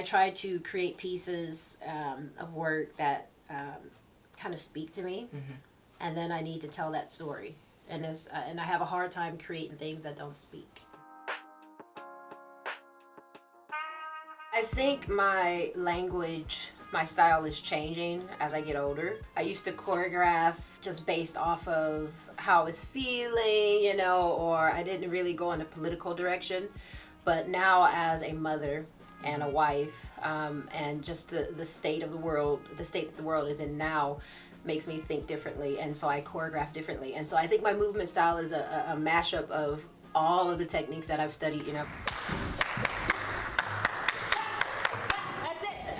I try to create pieces of work that kind of speak to me, and then I need to tell that story. And I have a hard time creating things that don't speak. I think my language, my style is changing as I get older. I used to choreograph just based off of how I was feeling, you know, or I didn't really go in a political direction. But now as a mother and a wife, and just the state of the world, the state that the world is in now, makes me think differently, and so I choreograph differently. And so I think my movement style is a mashup of all of the techniques that I've studied, you know.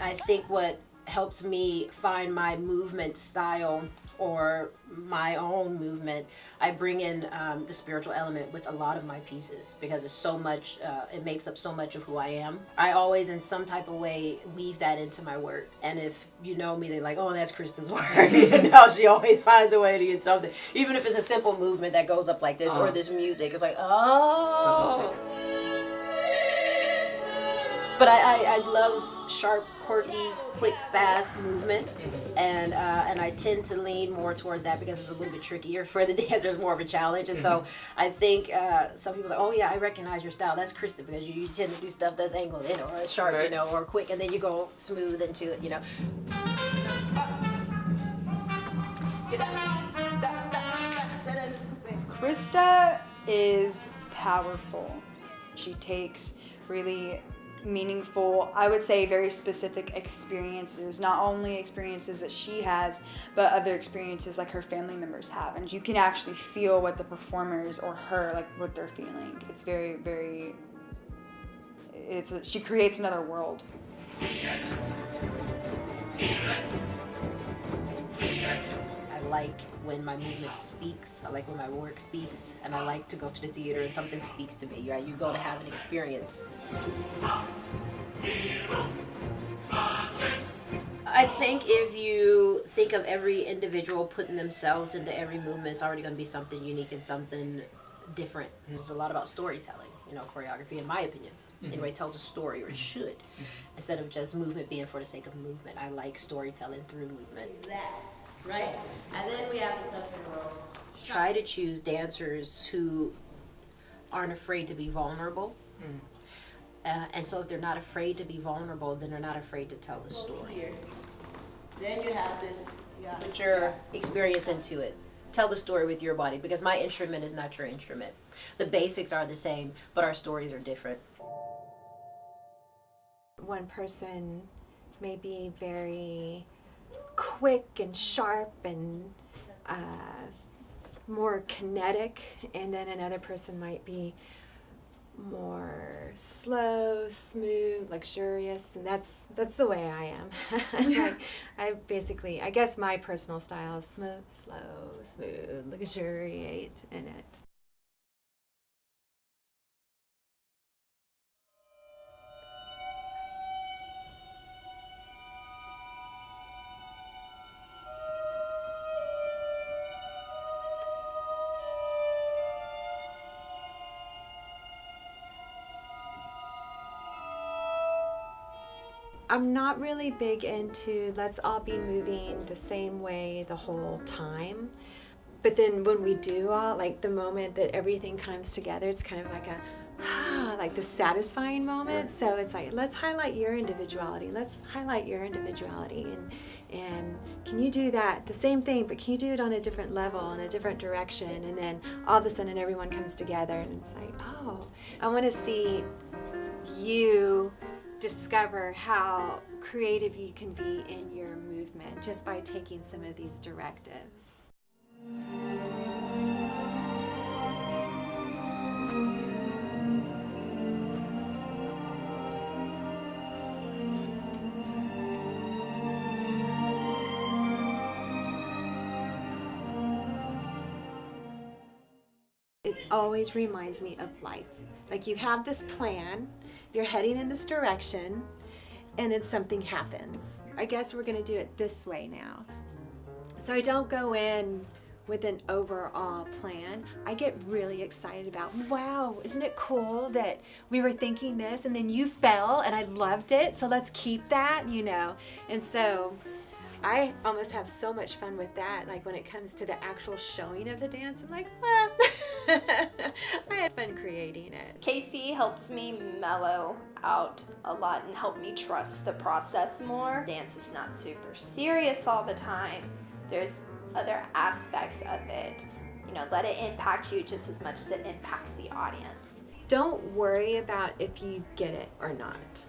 I think what helps me find my movement style or my own movement, I bring in the spiritual element with a lot of my pieces, because it's so much, it makes up so much of who I am. I always in some type of way weave that into my work. And if you know me, they're like, oh, that's Christa's work. You know, she always finds a way to get something. Even if it's a simple movement that goes up like this, or this music, it's like, oh. But I love sharp, quirky, quick, fast movement, and I tend to lean more towards that because it's a little bit trickier for the dancers, more of a challenge. And so I think some people are like, oh yeah, I recognize your style. That's Christa, because you tend to do stuff that's angled in or sharp, you know, or quick, and then you go smooth into it, you know. Christa is powerful. She takes really meaningful, I would say very specific experiences, not only experiences that she has, but other experiences like her family members have. And you can actually feel what the performers or her, like what they're feeling. It's very, very, she creates another world. I like when my movement speaks. I like when my work speaks, and I like to go to the theater and something speaks to me. Right? You go to have an experience. I think if you think of every individual putting themselves into every movement, it's already going to be something unique and something different. It's a lot about storytelling. You know, choreography, in my opinion, anyway, tells a story, or it should, instead of just movement being for the sake of movement. I like storytelling through movement. Right, and then we have this up in the row. Try to choose dancers who aren't afraid to be vulnerable. And so if they're not afraid to be vulnerable, then they're not afraid to tell the story. Then you have this, put your experience into it. Tell the story with your body, because my instrument is not your instrument. The basics are the same, but our stories are different. One person may be very quick and sharp and more kinetic, and then another person might be more slow, smooth, luxurious, and that's the way I am. I guess my personal style is slow, smooth, luxuriate in it. I'm not really big into let's all be moving the same way the whole time. But then when we do all, like the moment that everything comes together, it's kind of like like the satisfying moment. So it's like, let's highlight your individuality. Let's highlight your individuality. And can you do that, the same thing, but can you do it on a different level, in a different direction? And then all of a sudden everyone comes together and it's like, oh, I want to see you discover how creative you can be in your movement just by taking some of these directives. It always reminds me of life. Like you have this plan, you're heading in this direction, and then something happens. I guess we're gonna do it this way now. So I don't go in with an overall plan, I get really excited about, wow, isn't it cool that we were thinking this and then you fell and I loved it, so let's keep that, you know. And so I almost have so much fun with that. Like when it comes to the actual showing of the dance, I'm like, well, I had fun creating it. Kaysie helps me mellow out a lot and help me trust the process more. Dance is not super serious all the time. There's other aspects of it. You know, let it impact you just as much as it impacts the audience. Don't worry about if you get it or not.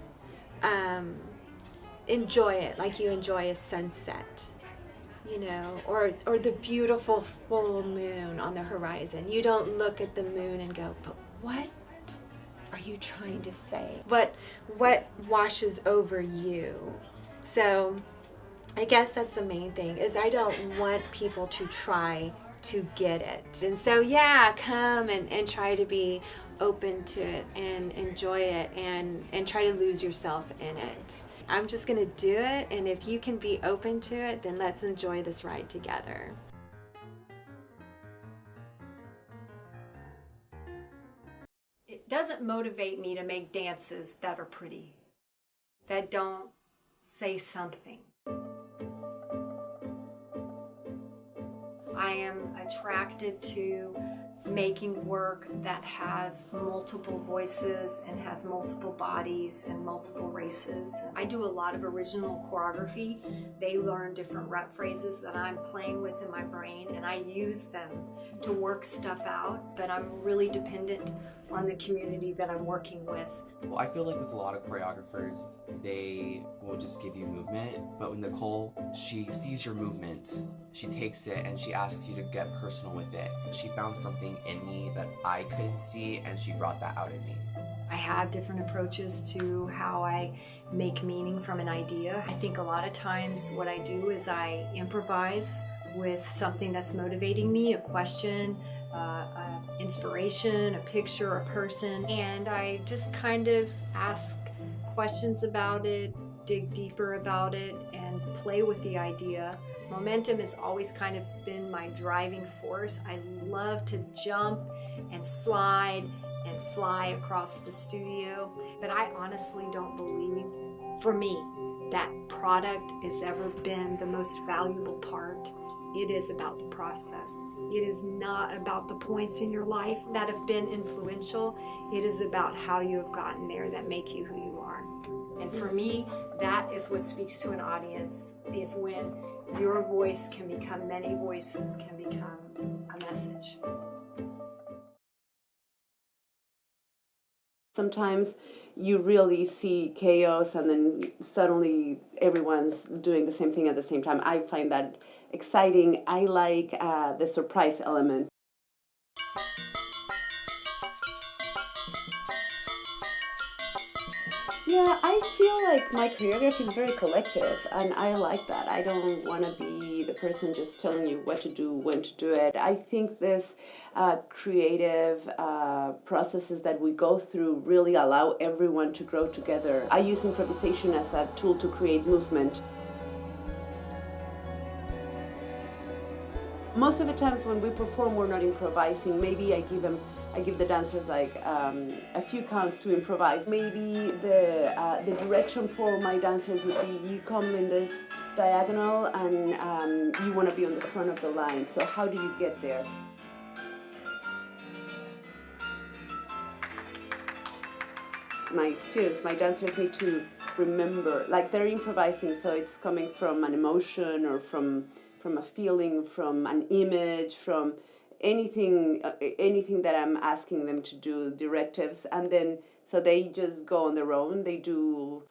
Enjoy it like you enjoy a sunset, you know, or the beautiful full moon on the horizon. You don't look at the moon and go, but what are you trying to say? What washes over you? So I guess that's the main thing, is I don't want people to try to get it. And so yeah, come and try to be open to it and enjoy it and try to lose yourself in it. I'm just gonna do it, and if you can be open to it, then let's enjoy this ride together. It doesn't motivate me to make dances that are pretty, that don't say something. I am attracted to making work that has multiple voices and has multiple bodies and multiple races. I do a lot of original choreography. They learn different rep phrases that I'm playing with in my brain, and I use them to work stuff out, but I'm really dependent on the community that I'm working with. Well, I feel like with a lot of choreographers, they will just give you movement, but with Nicole, she sees your movement, she takes it, and she asks you to get personal with it. She found something in me that I couldn't see, and she brought that out in me. I have different approaches to how I make meaning from an idea. I think a lot of times what I do is I improvise with something that's motivating me, a question, inspiration, a picture, a person, and I just kind of ask questions about it, dig deeper about it, and play with the idea. Momentum has always kind of been my driving force. I love to jump and slide and fly across the studio, but I honestly don't believe, for me, that product has ever been the most valuable part. It is about the process. It is not about the points in your life that have been influential. It is about how you have gotten there that make you who you are. And for me, that is what speaks to an audience, is when your voice can become many voices, can become a message. Sometimes you really see chaos and then suddenly everyone's doing the same thing at the same time. I find that exciting. I like the surprise element. Yeah, I feel like my choreography is very collective, and I like that. I don't want to be the person just telling you what to do, when to do it. I think this creative processes that we go through really allow everyone to grow together. I use improvisation as a tool to create movement. Most of the times when we perform, we're not improvising. Maybe I give the dancers like a few counts to improvise. Maybe the direction for my dancers would be, you come in this diagonal and you want to be on the front of the line. So how do you get there? My students, my dancers need to remember, like they're improvising, so it's coming from an emotion or from a feeling, from an image, from anything that I'm asking them to do, directives, and then so they just go on their own. They do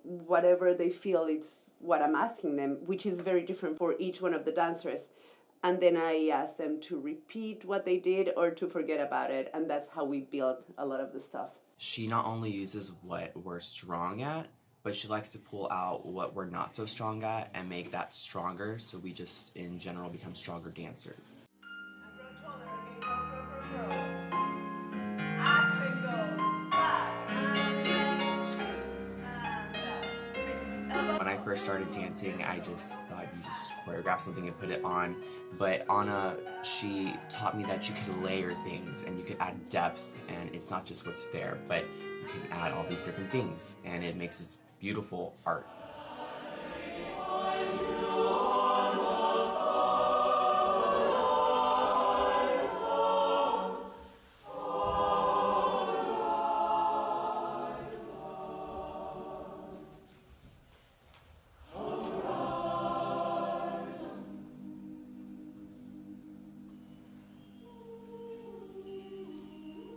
whatever they feel it's what I'm asking them, which is very different for each one of the dancers. And then I ask them to repeat what they did or to forget about it, and that's how we build a lot of the stuff. She not only uses what we're strong at, but she likes to pull out what we're not so strong at and make that stronger, so we just, in general, become stronger dancers. When I first started dancing, I just thought you just choreograph something and put it on. But Anna, she taught me that you could layer things and you could add depth, and it's not just what's there, but you can add all these different things, and it makes this beautiful art.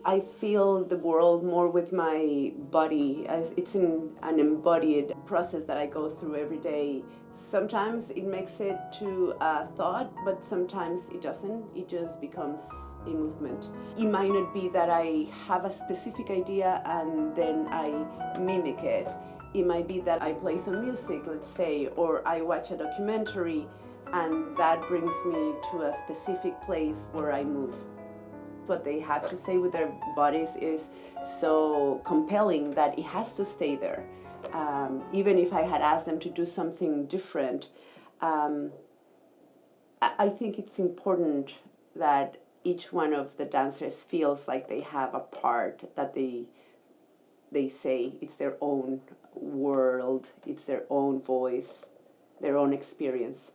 I feel the world more with my body. As it's an embodied process that I go through every day. Sometimes it makes it to a thought, but sometimes it doesn't. It just becomes a movement. It might not be that I have a specific idea and then I mimic it. It might be that I play some music, let's say, or I watch a documentary, and that brings me to a specific place where I move. What they have to say with their bodies is so compelling that it has to stay there. Even if I had asked them to do something different, I think it's important that each one of the dancers feels like they have a part that they say it's their own world, it's their own voice, their own experience.